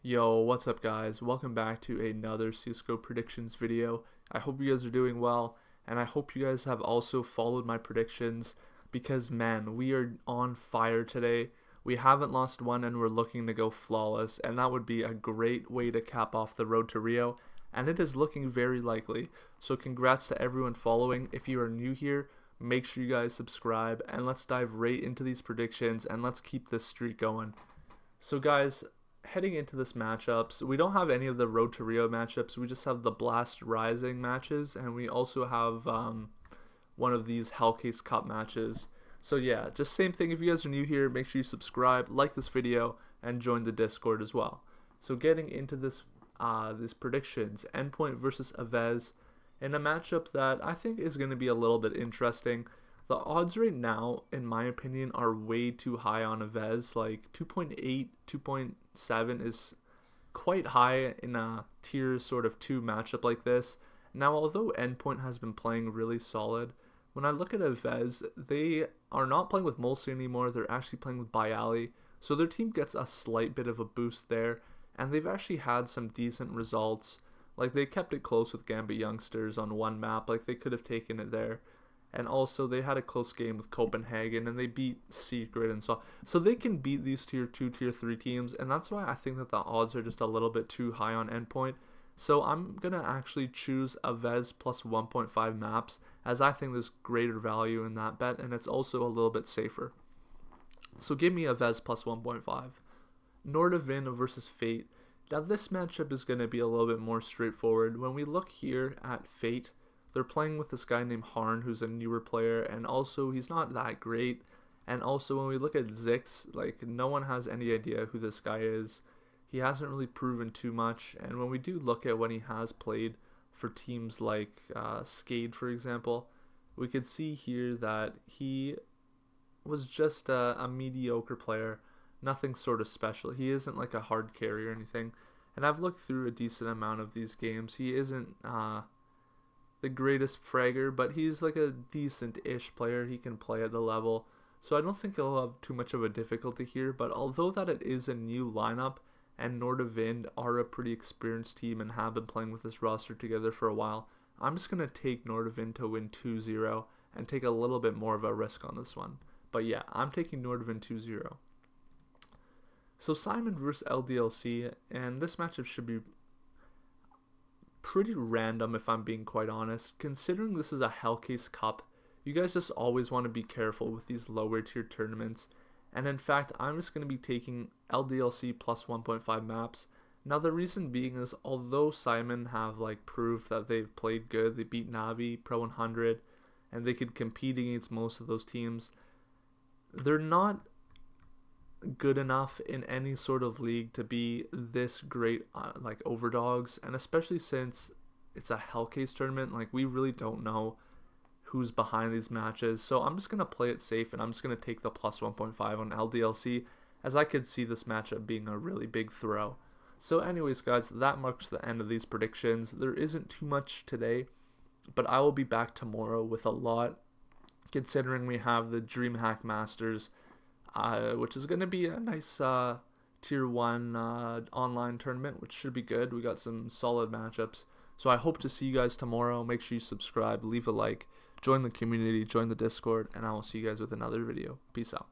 Yo, what's up guys? Welcome back to another Cisco predictions video. I hope you guys are doing well, and I hope you guys have also followed my predictions because man, we are on fire today. We haven't lost one and we're looking to go flawless, and that would be a great way to cap off the road to Rio, and it is looking very likely. So congrats to everyone following. If you are new here, make sure you guys subscribe, and let's dive right into these predictions and let's keep this streak going. So guys, heading into this matchups, we don't have any of the Road to Rio matchups. We just have the Blast Rising matches, and we also have one of these Hellcase Cup matches. So yeah, just same thing. If you guys are new here, make sure you subscribe, like this video, and join the Discord as well. So getting into this predictions, Endpoint versus Avez, in a matchup that I think is going to be a little bit interesting. The odds right now, in my opinion, are way too high on Avez. Like 2.8, 2.7 is quite high in a tier sort of 2 matchup like this. Now, although Endpoint has been playing really solid, when I look at Avez, they are not playing with Mulsey anymore. They're actually playing with Bayali. So their team gets a slight bit of a boost there. And they've actually had some decent results. Like they kept it close with Gambit Youngsters on one map. Like they could have taken it there. And also they had a close game with Copenhagen and they beat Secret, and so they can beat these tier 2, tier 3 teams, and that's why I think that the odds are just a little bit too high on Endpoint. So I'm going to actually choose Avez plus 1.5 maps, as I think there's greater value in that bet, and it's also a little bit safer. So give me Avez plus 1.5. Nordavind versus Fate. Now this matchup is going to be a little bit more straightforward. When we look here at Fate, they're playing with this guy named Harn, who's a newer player, and also he's not that great. And also when we look at Zix, like no one has any idea who this guy is. He hasn't really proven too much, and when we do look at when he has played for teams like Skade, for example, we could see here that he was just a mediocre player, nothing sort of special. He isn't like a hard carry or anything, and I've looked through a decent amount of these games. He isn't the greatest fragger, but he's like a decent-ish player. He can play at the level, so I don't think he'll have too much of a difficulty here. But although that it is a new lineup, and Nordavind are a pretty experienced team and have been playing with this roster together for a while, I'm just going to take Nordavind to win 2-0 and take a little bit more of a risk on this one. But yeah, I'm taking Nordavind 2-0. So Syman versus LDLC, and this matchup should be pretty random if I'm being quite honest. Considering this is a Hellcase Cup, you guys just always want to be careful with these lower tier tournaments, and in fact I'm just going to be taking LDLC plus 1.5 maps. Now the reason being is, although Syman have like proved that they've played good, they beat Navi, Pro 100, and they could compete against most of those teams, they're not good enough in any sort of league to be this great like overdogs, and especially since it's a Hellcase tournament, like we really don't know who's behind these matches. So I'm just going to play it safe, and I'm just going to take the plus 1.5 on LDLC, as I could see this matchup being a really big throw. So anyways guys, that marks the end of these predictions. There isn't too much today, but I will be back tomorrow with a lot, considering we have the DreamHack Masters, which is going to be a nice tier 1 online tournament, which should be good. We got some solid matchups. So I hope to see you guys tomorrow. Make sure you subscribe, leave a like, join the community, join the Discord, and I will see you guys with another video. Peace out.